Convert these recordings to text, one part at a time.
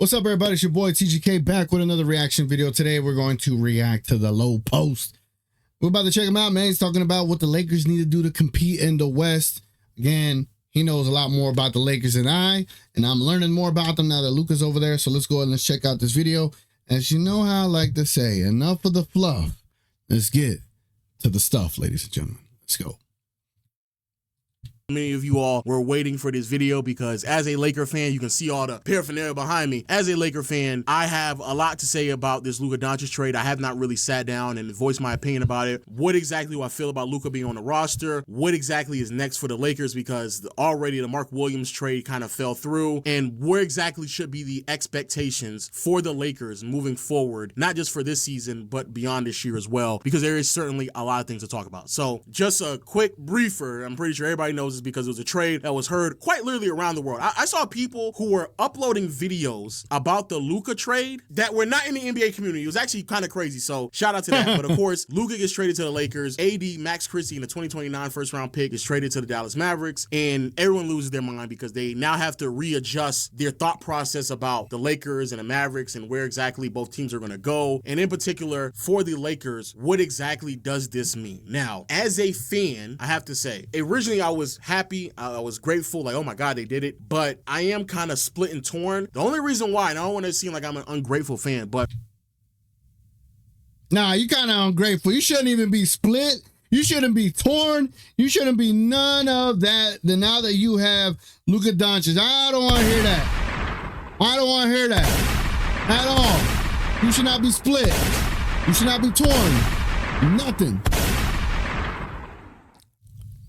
What's up, everybody? It's your boy TGK back with another reaction video. Today we're going to react to the low post. We're about to check him out, man. He's talking about what the Lakers need to do to compete in the West. Again, he knows a lot more about the Lakers than I, and I'm learning more about them now that Luka's over there. So let's go ahead and let's check out this video. As you know how I like to say, enough of the fluff. Let's get to the stuff, ladies and gentlemen. Let's go. Many of you all were waiting for this video because as a Laker fan, you can see all the paraphernalia behind me. As a Laker fan, I have a lot to say about this Luka Doncic trade. I have not really sat down and voiced my opinion about it. What exactly do I feel about Luka being on the roster? What exactly is next for the Lakers? Because already the Mark Williams trade kind of fell through. And where exactly should be the expectations for the Lakers moving forward, not just for this season, but beyond this year as well, because there is certainly a lot of things to talk about. So just a quick briefer, I'm pretty sure everybody knows this because it was a trade that was heard quite literally around the world. I saw people who were uploading videos about the Luka trade that were not in the NBA community. It was actually kind of crazy, so shout out to that. But of course, Luka gets traded to the Lakers. AD, Max Christie, in the 2029 first round pick is traded to the Dallas Mavericks, and everyone loses their mind because they now have to readjust their thought process about the Lakers and the Mavericks and where exactly both teams are going to go. And in particular, for the Lakers, what exactly does this mean? Now, as a fan, I have to say, originally I was happy, I was grateful, like, oh my God, they did it. But I am kind of split and torn. The only reason why, and I don't want to seem like I'm an ungrateful fan, but nah, you kind of ungrateful. You shouldn't even be split. You shouldn't be torn. You shouldn't be none of that. Then now that you have Luka Doncic, I don't want to hear that. I don't want to hear that at all. You should not be split. You should not be torn. Nothing.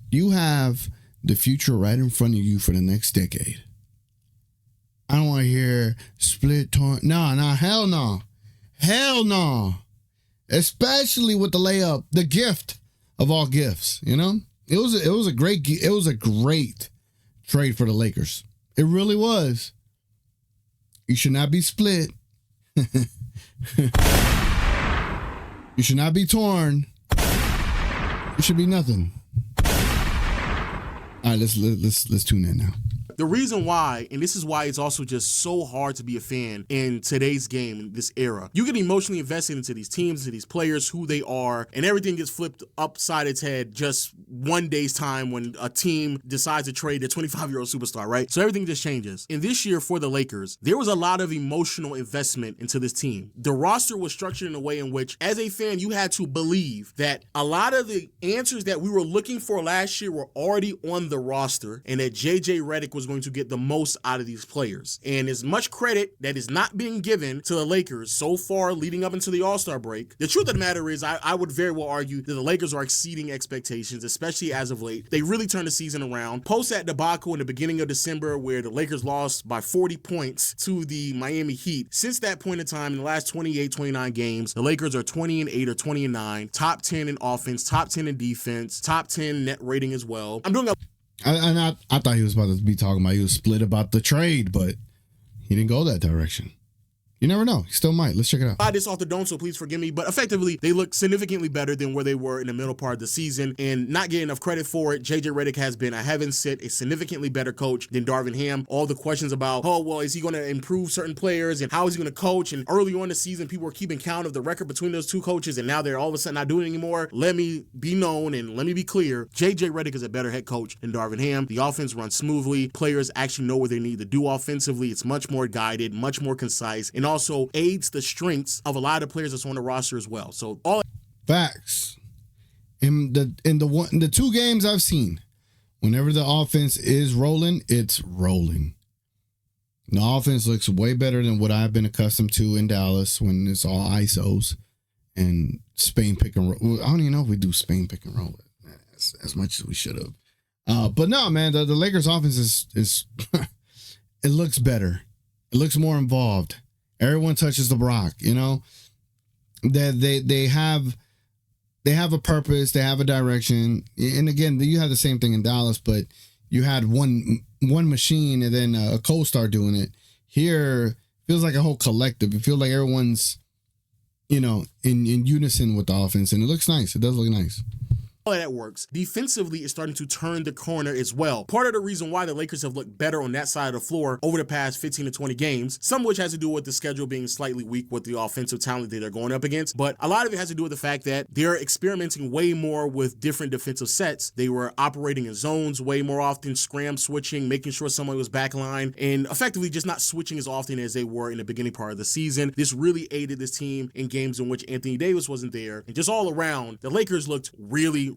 You have the future right in front of you for the next decade. I don't want to hear split, torn. No, hell no. Hell no. Especially with the layup, the gift of all gifts, you know? It was a great trade for the Lakers. It really was. You should not be split. You should not be torn. You should be nothing. All right, let's tune in now. the reason why, and this is why it's also just so hard to be a fan in today's game, in this era, you get emotionally invested into these teams, into these players, who they are, and everything gets flipped upside its head just one day's time when a team decides to trade their 25-year-old superstar, right? So everything just changes. And this year for the Lakers, there was a lot of emotional investment into this team. The roster was structured in a way in which, as a fan, you had to believe that a lot of the answers that we were looking for last year were already on the roster, and that JJ Redick was going to get the most out of these players. And as much credit that is not being given to the Lakers so far leading up into the All-Star break, the truth of the matter is I would very well argue that the Lakers are exceeding expectations, especially as of late. They really turned the season around. Post that debacle in the beginning of December where the Lakers lost by 40 points to the Miami Heat. Since that point in time, in the last 28, 29 games, the Lakers are 20-8 or 20-9, top 10 in offense, top 10 in defense, top 10 net rating as well. I'm doing a I thought he was about to be talking about he was split about the trade, but he didn't go that direction. You never know. He still might. Let's check it out. I this off the dome, so please forgive me. But effectively, they look significantly better than where they were in the middle part of the season, and not getting enough credit for it. JJ Redick has been, I haven't said, a significantly better coach than Darvin Ham. All the questions about, oh, well, is he going to improve certain players, and how is he going to coach? And early on in the season, people were keeping count of the record between those two coaches, and now they're all of a sudden not doing it anymore. Let me be known and let me be clear. JJ Redick is a better head coach than Darvin Ham. The offense runs smoothly. Players actually know what they need to do offensively. It's much more guided, much more concise, and also aids the strengths of a lot of players that's on the roster as well. So all facts. In the two games I've seen, whenever the offense is rolling, it's rolling. The offense looks way better than what I've been accustomed to in Dallas when it's all ISOs and Spain pick and roll. I don't even know if we do Spain pick and roll as much as we should have. But no, man, the Lakers offense is it looks better. It looks more involved. Everyone touches the rock, you know. That they have a purpose, they have a direction. And again, you have the same thing in Dallas, but you had one machine and then a co-star doing it. Here it feels like a whole collective. It feels like everyone's, you know, in unison with the offense, and it looks nice. It does look nice. All of that works. Defensively, it's starting to turn the corner as well. Part of the reason why the Lakers have looked better on that side of the floor over the past 15 to 20 games, some of which has to do with the schedule being slightly weak with the offensive talent that they're going up against, but a lot of it has to do with the fact that they're experimenting way more with different defensive sets. They were operating in zones way more often, scram switching, making sure someone was backline, and effectively just not switching as often as they were in the beginning part of the season. This really aided this team in games in which Anthony Davis wasn't there, and just all around, the Lakers looked really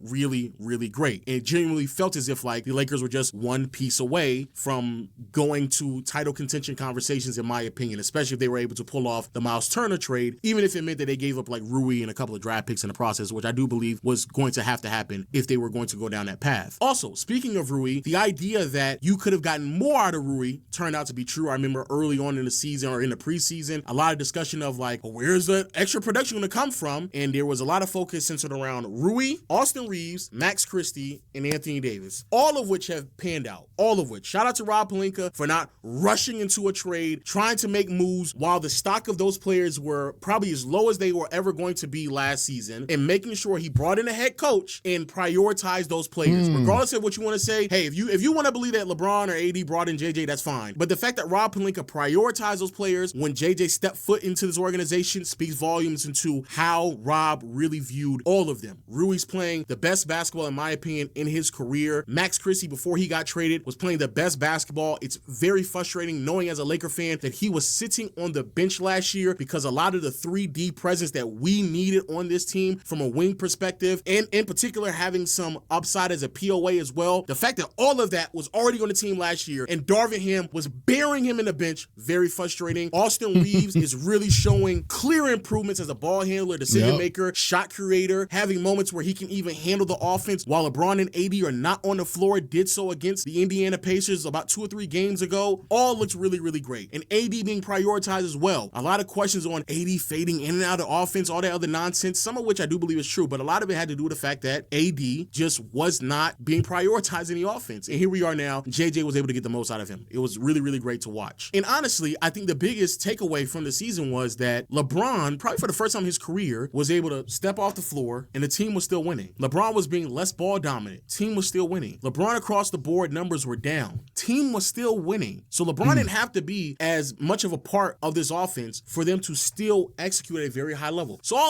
great. And it genuinely felt as if like the Lakers were just one piece away from going to title contention conversations, in my opinion, especially if they were able to pull off the Miles Turner trade, even if it meant that they gave up like Rui and a couple of draft picks in the process, which I do believe was going to have to happen if they were going to go down that path. Also, speaking of Rui, the idea that you could have gotten more out of Rui turned out to be true. I remember early on in the season or in the preseason, a lot of discussion of like, well, where's the extra production going to come from? And there was a lot of focus centered around Rui, Austin Reeves, Max Christie, and Anthony Davis, all of which have panned out. All of which. Shout out to Rob Pelinka for not rushing into a trade, trying to make moves while the stock of those players were probably as low as they were ever going to be last season, and making sure he brought in a head coach and prioritized those players. Regardless of what you want to say, hey, if you want to believe that LeBron or AD brought in JJ, that's fine. But the fact that Rob Pelinka prioritized those players when JJ stepped foot into this organization speaks volumes into how Rob really viewed all of them. Rui's playing the best basketball, in my opinion, in his career. Max Christie, before he got traded, was playing the best basketball. It's very frustrating knowing as a Laker fan that he was sitting on the bench last year because a lot of the 3D presence that we needed on this team from a wing perspective, and in particular having some upside as a POA as well, the fact that all of that was already on the team last year and Darvin Ham was burying him in the bench, very frustrating. Austin Reeves is really showing clear improvements as a ball handler, decision maker, shot creator, having moments where he can even handle the offense while LeBron and AD are not on the floor, did so against the Indiana Pacers about 2 or 3 games ago. All looks really great. And AD being prioritized as well. A lot of questions on AD fading in and out of offense, all that other nonsense, some of which I do believe is true, but a lot of it had to do with the fact that AD just was not being prioritized in the offense. And here we are now, JJ was able to get the most out of him. It was really great to watch. And honestly, I think the biggest takeaway from the season was that LeBron, probably for the first time in his career, was able to step off the floor and the team was still winning. LeBron was being less ball dominant. Team was still winning. LeBron across the board numbers were down. Team was still winning. So LeBron didn't have to be as much of a part of this offense for them to still execute at a very high level. So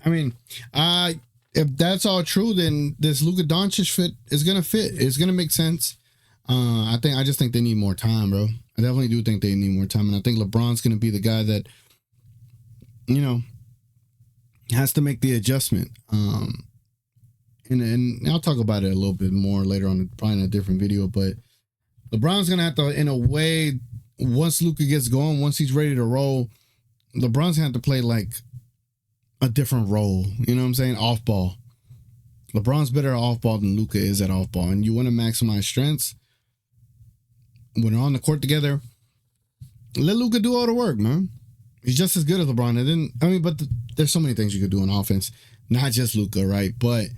if that's all true, then this Luka Doncic fit is gonna fit. It's gonna make sense. I just think they need more time, bro. I definitely do think they need more time, and I think LeBron's gonna be the guy that, has to make the adjustment. And I'll talk about it a little bit more later on, probably in a different video. But LeBron's gonna have to, in a way, once Luka gets going, once he's ready to roll, LeBron's gonna have to play like a different role. You know what I'm saying? Off ball. LeBron's better at off ball than Luka is at off ball, and you want to maximize strengths when they're on the court together. Let Luka do all the work, man. He's just as good as LeBron. And then, but there's so many things you could do on offense, not just Luka, right? But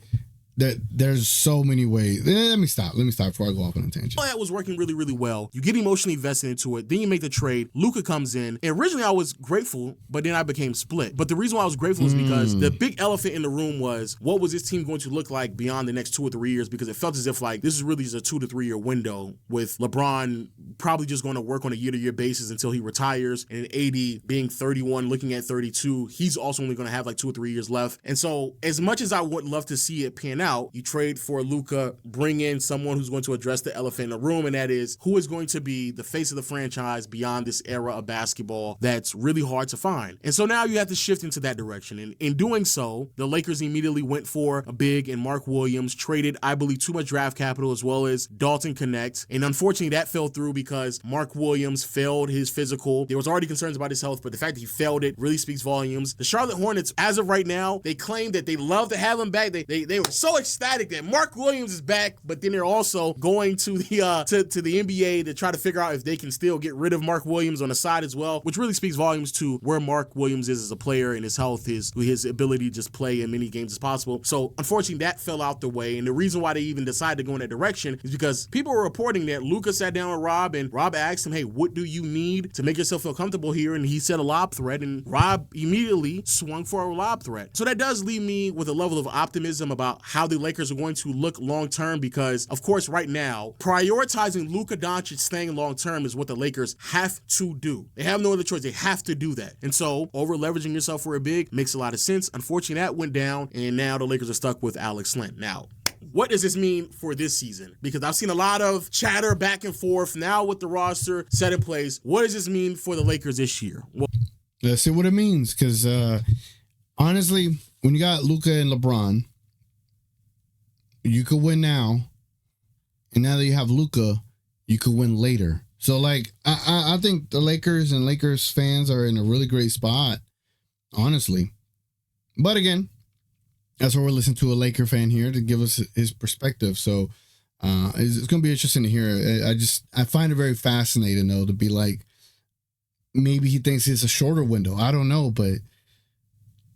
there's so many ways. Let me stop before I go off on a tangent. All that was working really well. You get emotionally invested into it. Then you make the trade. Luka comes in. And originally I was grateful, but then I became split. But the reason why I was grateful is because the big elephant in the room was, what was this team going to look like beyond the next 2 or 3 years? Because it felt as if like this is really just a 2 to 3 year window, with LeBron probably just going to work on a year-to-year basis until he retires, and AD being 31, looking at 32, he's also only going to have like 2 or 3 years left. And so as much as I would love to see it pan out, you trade for Luka, bring in someone who's going to address the elephant in the room, and that is, who is going to be the face of the franchise beyond this era of basketball that's really hard to find. And so now you have to shift into that direction. And in doing so, the Lakers immediately went for a big and Mark Williams, traded, I believe, too much draft capital as well as Dalton Connect. And unfortunately, that fell through because Mark Williams failed his physical. There was already concerns about his health, but the fact that he failed it really speaks volumes. The Charlotte Hornets, as of right now, they claim that they love to have him back. They were so ecstatic that Mark Williams is back, but then they're also going to the to the NBA to try to figure out if they can still get rid of Mark Williams on the side as well, which really speaks volumes to where Mark Williams is as a player and his health, his ability to just play in many games as possible. So unfortunately, that fell out the way, and the reason why they even decided to go in that direction is because people were reporting that Luka sat down with Rob, and Rob asked him, hey, what do you need to make yourself feel comfortable here? And he said a lob threat, and Rob immediately swung for a lob threat. So that does leave me with a level of optimism about how the Lakers are going to look long-term because, of course, right now, prioritizing Luka Doncic staying long-term is what the Lakers have to do. They have no other choice. They have to do that. And so over-leveraging yourself for a big makes a lot of sense. Unfortunately, that went down, and now the Lakers are stuck with Alex Len. Now, what does this mean for this season? Because I've seen a lot of chatter back and forth now with the roster set in place. What does this mean for the Lakers this year? Well, let's see what it means. Because honestly, when you got Luka and LeBron, you could win now. And now that you have Luka, you could win later. So, like, I think the Lakers and Lakers fans are in a really great spot, honestly. But again, that's why we're listening to a Laker fan here to give us his perspective. So it's going to be interesting to hear. I find it very fascinating, though, to be like, maybe he thinks it's a shorter window. I don't know, but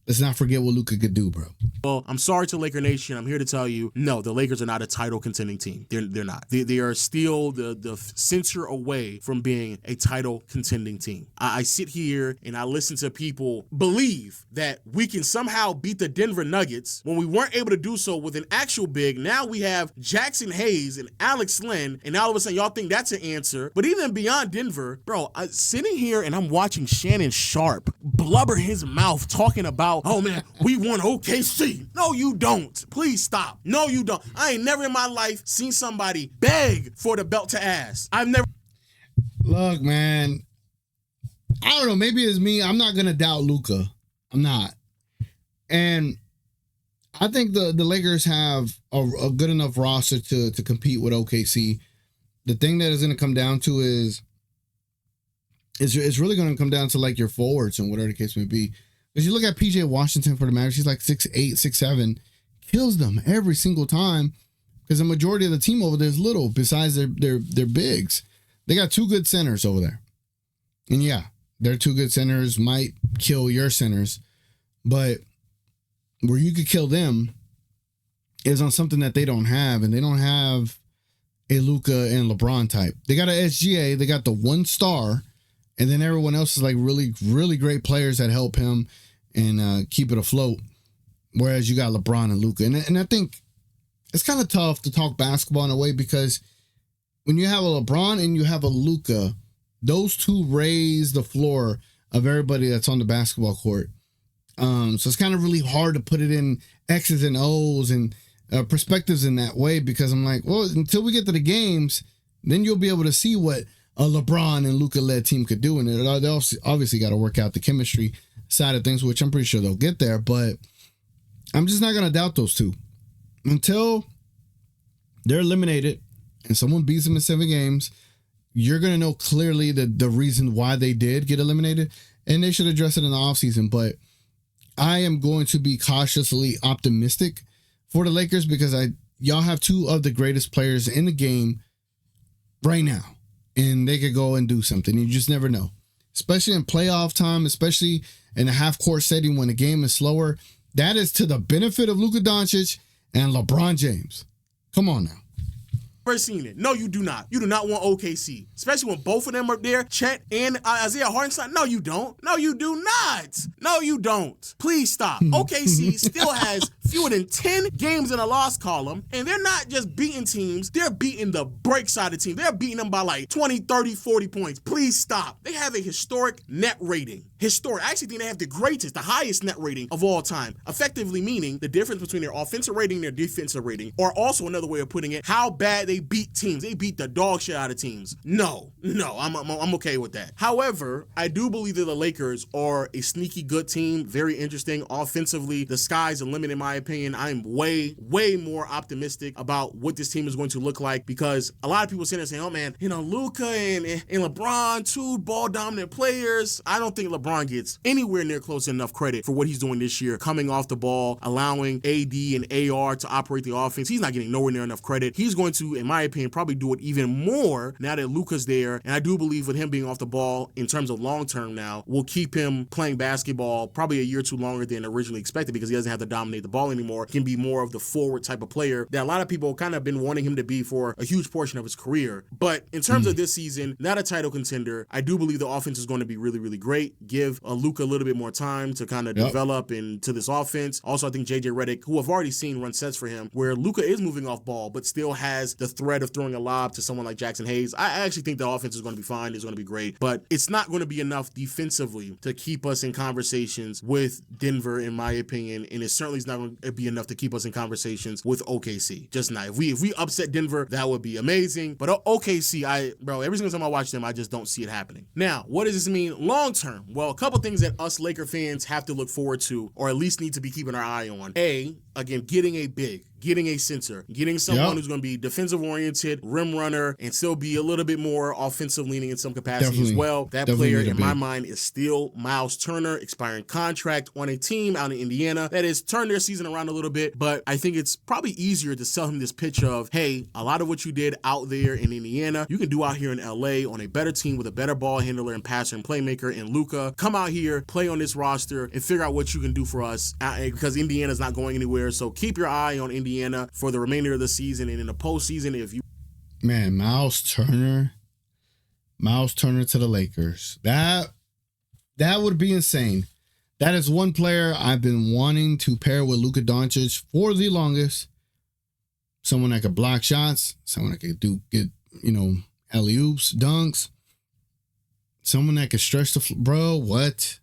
let's not forget what Luka could do, bro. Well, I'm sorry to Laker Nation. I'm here to tell you, no, the Lakers are not a title contending team. They're not. They are still the censor away from being a title contending team. I sit here and I listen to people believe that we can somehow beat the Denver Nuggets when we weren't able to do so with an actual big. Now we have Jackson Hayes and Alex Len, and all of a sudden y'all think that's an answer. But even beyond Denver, bro, I'm sitting here and I'm watching Shannon Sharp blubber his mouth talking about, oh man, we won OKC. No, you don't. Please stop. No, you don't. I ain't never in my life seen somebody beg for the belt to ask. I've never. Look, man, I don't know. Maybe it's me. I'm not going to doubt Luka. I'm not. And I think the Lakers have a good enough roster to compete with OKC. The thing that is going to come down to is it's really going to come down to like your forwards and whatever the case may be. Because you look at PJ Washington for the Mavericks, he's like 6'8", 6'7", kills them every single time because the majority of the team over there is little besides their bigs. They got two good centers over there. And yeah, their two good centers might kill your centers, but where you could kill them is on something that they don't have, and they don't have a Luka and LeBron type. They got an SGA, they got the one star, and then everyone else is like really, really great players that help him and keep it afloat. Whereas you got LeBron and Luka. And I think it's kind of tough to talk basketball in a way because when you have a LeBron and you have a Luka, those two raise the floor of everybody that's on the basketball court. So it's kind of really hard to put it in X's and O's and perspectives in that way because I'm like, well, until we get to the games, then you'll be able to see what a LeBron and Luka-led team could do. And they obviously got to work out the chemistry side of things, which I'm pretty sure they'll get there. But I'm just not going to doubt those two. Until they're eliminated and someone beats them in 7 games, you're going to know clearly the reason why they did get eliminated. And they should address it in the offseason. But I am going to be cautiously optimistic for the Lakers because y'all have two of the greatest players in the game right now. And they could go and do something. You just never know. Especially in playoff time, especially in a half-court setting when the game is slower. That is to the benefit of Luka Doncic and LeBron James. Come on now. Never seen it. No, you do not. You do not want OKC, especially when both of them are there, Chet and Isaiah Hartenstein. No, you don't. No, you do not. No, you don't. Please stop. OKC still has fewer than 10 games in a loss column, and they're not just beating teams. They're beating the break side of teams. They're beating them by like 20, 30, 40 points. Please stop. They have a historic net rating. Historic. I actually think they have the greatest, the highest net rating of all time, effectively meaning the difference between their offensive rating and their defensive rating, or also another way of putting it, how bad they beat teams. They beat the dog shit out of teams. No, I'm okay with that. However, I do believe that the Lakers are a sneaky good team, very interesting. Offensively, the sky's the limit in my opinion. I'm way, way more optimistic about what this team is going to look like because a lot of people sitting there saying, oh man, Luka and LeBron, two ball dominant players. I don't think LeBron gets anywhere near close enough credit for what he's doing this year, coming off the ball, allowing AD and AR to operate the offense. He's not getting nowhere near enough credit. He's going to in my opinion, probably do it even more now that Luka's there. And I do believe with him being off the ball in terms of long term now, will keep him playing basketball probably a year or two longer than originally expected because he doesn't have to dominate the ball anymore. He can be more of the forward type of player that a lot of people kind of been wanting him to be for a huge portion of his career. But in terms of this season, not a title contender, I do believe the offense is going to be really, really great. Give Luka a little bit more time to kind of develop into this offense. Also, I think JJ Redick, who I've already seen run sets for him, where Luka is moving off ball, but still has the threat of throwing a lob to someone like Jackson Hayes. I actually think the offense is going to be fine. It's going to be great, but it's not going to be enough defensively to keep us in conversations with Denver, in my opinion, and it certainly is not going to be enough to keep us in conversations with OKC. Just not. If we upset Denver, that would be amazing. But OKC, every single time I watch them, I just don't see it happening. Now, what does this mean long term? Well, a couple things that us Laker fans have to look forward to, or at least need to be keeping our eye on. Again, getting a big, getting a center, getting someone who's going to be defensive oriented, rim runner, and still be a little bit more offensive leaning in some capacity as well. That player, in my mind, is still Miles Turner, expiring contract on a team out in Indiana that has turned their season around a little bit, but I think it's probably easier to sell him this pitch of, hey, a lot of what you did out there in Indiana, you can do out here in LA on a better team with a better ball handler and passer and playmaker and Luka. Come out here, play on this roster, and figure out what you can do for us because Indiana's not going anywhere. So keep your eye on Indiana for the remainder of the season, and in the postseason, if you Miles Turner to the Lakers, that would be insane. That is one player I've been wanting to pair with Luka Doncic for the longest. Someone that could block shots, someone that could get alley-oops, dunks, someone that could stretch the bro. What?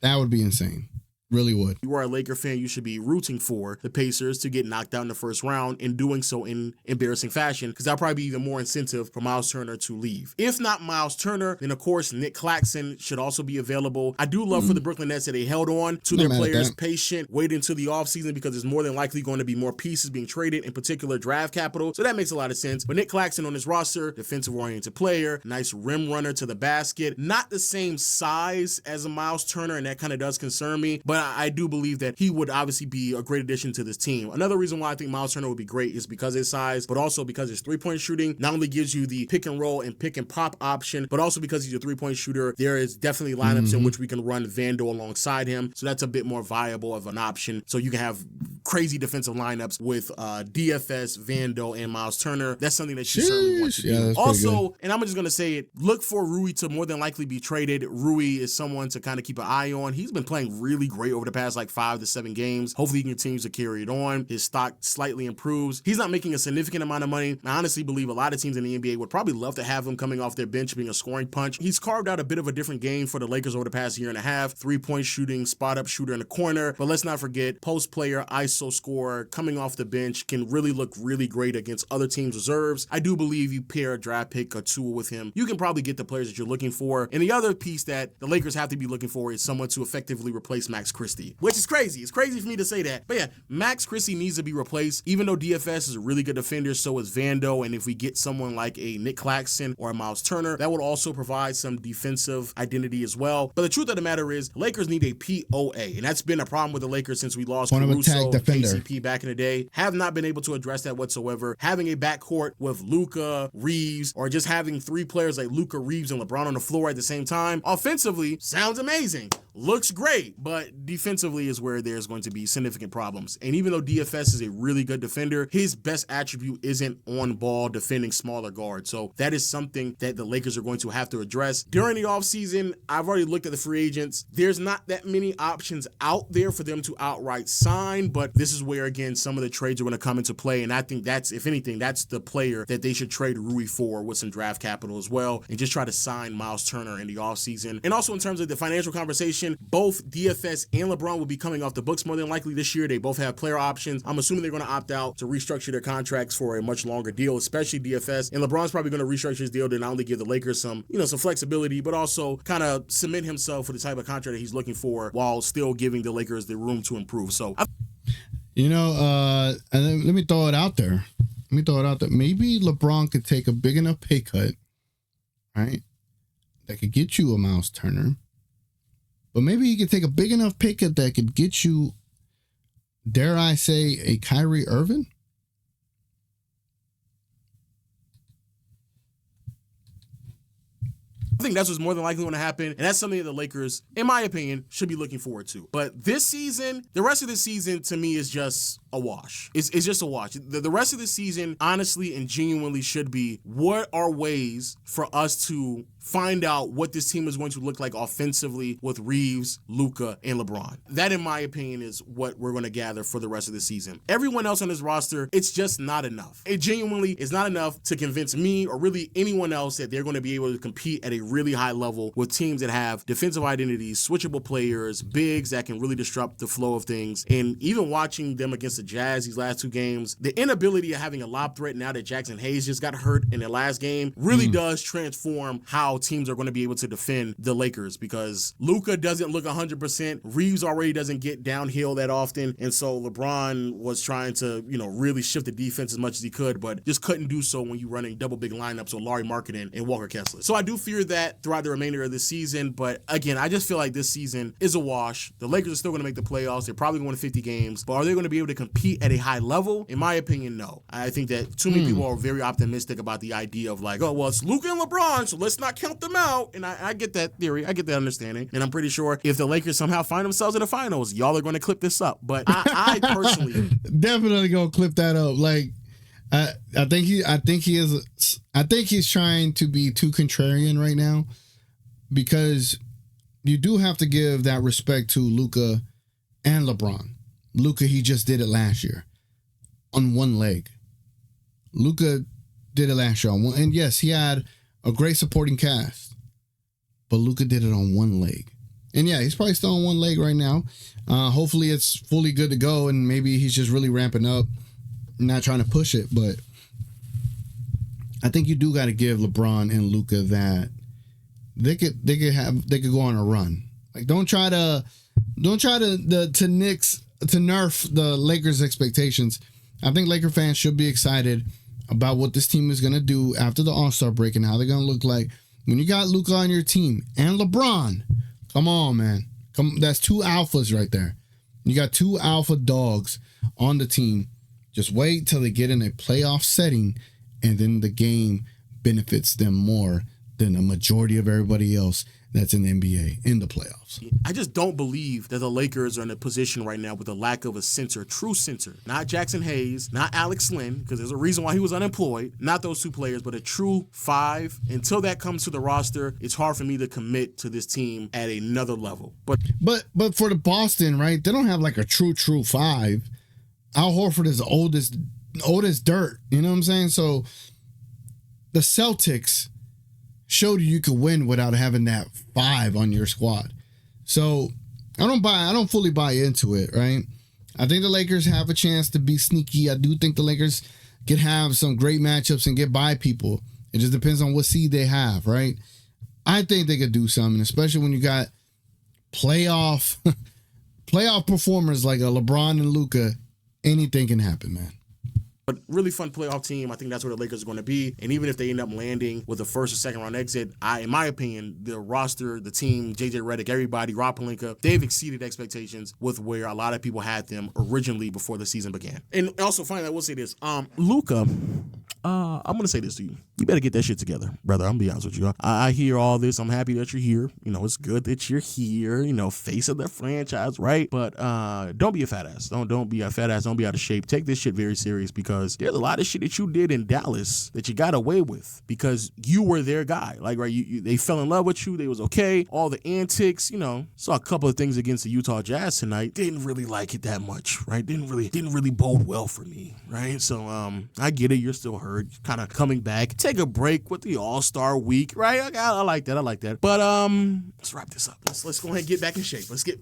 That would be insane. Really would. You are a Laker fan, you should be rooting for the Pacers to get knocked out in the first round and doing so in embarrassing fashion, because that'll probably be even more incentive for Miles Turner to leave. If not Miles Turner, then of course Nick Claxton should also be available. I do love for the Brooklyn Nets that they held on to their players, patient, waited until the offseason because there's more than likely going to be more pieces being traded, in particular draft capital. So that makes a lot of sense. But Nick Claxton on his roster, defensive-oriented player, nice rim runner to the basket, not the same size as a Miles Turner, and that kind of does concern me, but I do believe that he would obviously be a great addition to this team. Another reason why I think Miles Turner would be great is because of his size, but also because his three-point shooting not only gives you the pick and roll and pick and pop option, but also because he's a three-point shooter, there is definitely lineups in which we can run Vando alongside him. So that's a bit more viable of an option. So you can have crazy defensive lineups with DFS, Vando, and Miles Turner. That's something that you certainly want to do. Also, and I'm just going to say it, look for Rui to more than likely be traded. Rui is someone to kind of keep an eye on. He's been playing really great over the past like 5 to 7 games. Hopefully he continues to carry it on. His stock slightly improves. He's not making a significant amount of money. I honestly believe a lot of teams in the NBA would probably love to have him coming off their bench being a scoring punch. He's carved out a bit of a different game for the Lakers over the past year and a half. 3-point shooting, spot up shooter in the corner. But let's not forget, post player, ISO scorer, coming off the bench, can really look really great against other teams' reserves. I do believe you pair a draft pick or two with him, you can probably get the players that you're looking for. And the other piece that the Lakers have to be looking for is someone to effectively replace Max Christie, which is crazy. It's crazy for me to say that. But yeah, Max Christie needs to be replaced. Even though DFS is a really good defender, so is Vando. And if we get someone like a Nick Claxton or a Miles Turner, that would also provide some defensive identity as well. But the truth of the matter is, Lakers need a POA. And that's been a problem with the Lakers since we lost Caruso and KCP back in the day. Have not been able to address that whatsoever. Having a backcourt with Luka, Reeves, or just having 3 players like Luka, Reeves, and LeBron on the floor at the same time, offensively, sounds amazing. Looks great, but defensively is where there's going to be significant problems. And even though DFS is a really good defender, his best attribute isn't on ball defending smaller guards. So that is something that the Lakers are going to have to address. During the offseason, I've already looked at the free agents. There's not that many options out there for them to outright sign, but this is where, again, some of the trades are going to come into play. And I think that's, if anything, that's the player that they should trade Rui for with some draft capital as well, and just try to sign Miles Turner in the offseason. And also in terms of the financial conversation, both DFS and LeBron will be coming off the books more than likely this year. They both have player options. I'm assuming they're going to opt out to restructure their contracts for a much longer deal, especially DFS. And LeBron's probably going to restructure his deal to not only give the Lakers some flexibility, but also kind of cement himself for the type of contract that he's looking for while still giving the Lakers the room to improve. So, and then let me throw it out there. Maybe LeBron could take a big enough pay cut, right? That could get you a Miles Turner. But maybe he could take a big enough pay cut that could get you, dare I say, a Kyrie Irving? I think that's what's more than likely going to happen, and that's something that the Lakers, in my opinion, should be looking forward to. But this season, the rest of the season, to me, is just a wash. It's just a wash. The rest of the season, honestly and genuinely, should be, what are ways for us to find out what this team is going to look like offensively with Reeves, Luka, and LeBron. That, in my opinion, is what we're going to gather for the rest of the season. Everyone else on this roster, it's just not enough. It genuinely is not enough to convince me or really anyone else that they're going to be able to compete at a really high level with teams that have defensive identities, switchable players, bigs that can really disrupt the flow of things. And even watching them against the Jazz these last 2 games, the inability of having a lob threat now that Jackson Hayes just got hurt in the last game really does transform how teams are going to be able to defend the Lakers, because Luka doesn't look 100%. Reeves already doesn't get downhill that often. And so LeBron was trying to, really shift the defense as much as he could, but just couldn't do so when you're running double big lineups with Larry Markkinen and Walker Kessler. So I do fear that throughout the remainder of the season. But again, I just feel like this season is a wash. The Lakers are still going to make the playoffs. They're probably going to 50 games, but are they going to be able to compete at a high level? In my opinion, no. I think that too many people are very optimistic about the idea of like, oh, well, it's Luka and LeBron, so let's not count them out. And I get that theory. I get that understanding. And I'm pretty sure if the Lakers somehow find themselves in the finals, y'all are going to clip this up. But I personally definitely gonna clip that up. Like, I think he's trying to be too contrarian right now, because you do have to give that respect to Luka and LeBron. Luka, he just did it last year on one leg. Luka did it last year on one, and yes, he had a great supporting cast, but Luka did it on one leg. And yeah, he's probably still on one leg right now. Hopefully it's fully good to go, and maybe he's just really ramping up, not trying to push it. But I think you do got to give LeBron and Luka that they could go on a run. Like, don't try to nerf the Lakers' expectations. I think Laker fans should be excited about what this team is going to do after the All-Star break and how they're going to look like when you got Luka on your team and LeBron. Come on, man. That's 2 alphas right there. You got 2 alpha dogs on the team. Just wait till they get in a playoff setting, and then the game benefits them more than a majority of everybody else that's in the NBA in the playoffs. I just don't believe that the Lakers are in a position right now with a lack of a center, true center. Not Jackson Hayes, not Alex Len, because there's a reason why he was unemployed. Not those 2 players, but a true 5. Until that comes to the roster, it's hard for me to commit to this team at another level. But for the Boston, right, they don't have like a true 5. Al Horford is the oldest dirt. You know what I'm saying? So the Celtics showed you could win without having that 5 on your squad. So I don't fully buy into it, right? I think the Lakers have a chance to be sneaky. I do think the Lakers can have some great matchups and get by people. It just depends on what seed they have, right? I think they could do something, especially when you got playoff performers like a LeBron and Luka. Anything can happen, man. But really fun playoff team. I think that's where the Lakers are going to be. And even if they end up landing with a first or second round exit, in my opinion, the roster, the team, JJ Redick, everybody, Rob Pelinka, they've exceeded expectations with where a lot of people had them originally before the season began. And also, finally, I will say this. Luka, I'm going to say this to you. You better get that shit together, brother. I'm going to be honest with you. I hear all this. I'm happy that you're here. It's good that you're here, face of the franchise, right? But don't be a fat ass. Don't be a fat ass. Don't be out of shape. Take this shit very serious, because there's a lot of shit that you did in Dallas that you got away with because you were their guy. Like, right, they fell in love with you. They was okay. All the antics, saw a couple of things against the Utah Jazz tonight. Didn't really like it that much, right? Didn't really bode well for me, right? So I get it. You're still hurt. Kind of coming back. Take a break with the All-Star week, right? I like that. But let's wrap this up. Let's go ahead and get back in shape. Let's get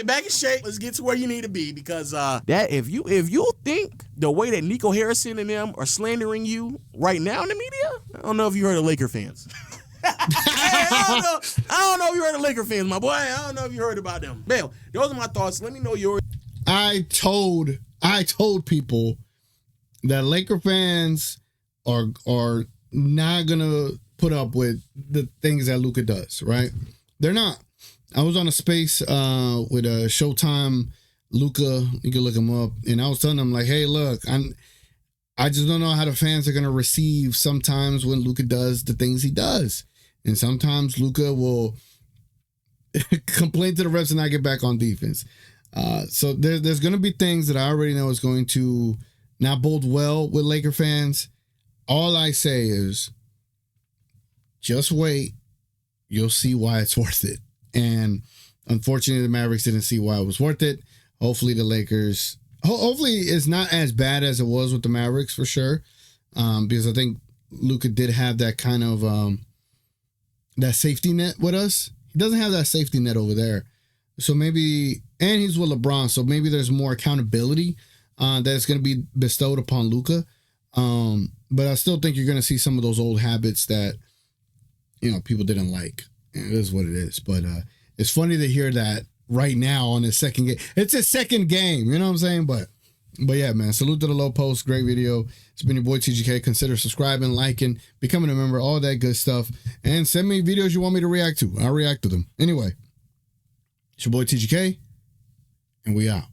back in shape. Let's get to where you need to be, because that if you think the way that Nico Harrison and them are slandering you right now in the media, I don't know if you heard of Laker fans. I don't know if you heard of Laker fans, my boy. I don't know if you heard about them. Bale, those are my thoughts. Let me know yours. I told people that Laker fans are not gonna put up with the things that Luka does, right? They're not. I was on a space with a Showtime Luka. You can look him up, and I was telling them like, hey, look, I just don't know how the fans are gonna receive sometimes when Luka does the things he does. And sometimes Luka will complain to the refs and not get back on defense. So there's going to be things that I already know is going to not bode well with Laker fans. All I say is just wait. You'll see why it's worth it. And unfortunately, the Mavericks didn't see why it was worth it. Hopefully the Lakers, hopefully it's not as bad as it was with the Mavericks for sure. Because I think Luka did have that kind of that safety net with us. He doesn't have that safety net over there. So maybe, and he's with LeBron, so maybe there's more accountability that's going to be bestowed upon Luka. But I still think you're going to see some of those old habits that, people didn't like. It is what it is. But it's funny to hear that right now on his second game. It's his second game, you know what I'm saying? But yeah, man, salute to the low post. Great video. It's been your boy TGK. Consider subscribing, liking, becoming a member, all that good stuff. And send me videos you want me to react to. I'll react to them. Anyway, it's your boy TGK, and we out.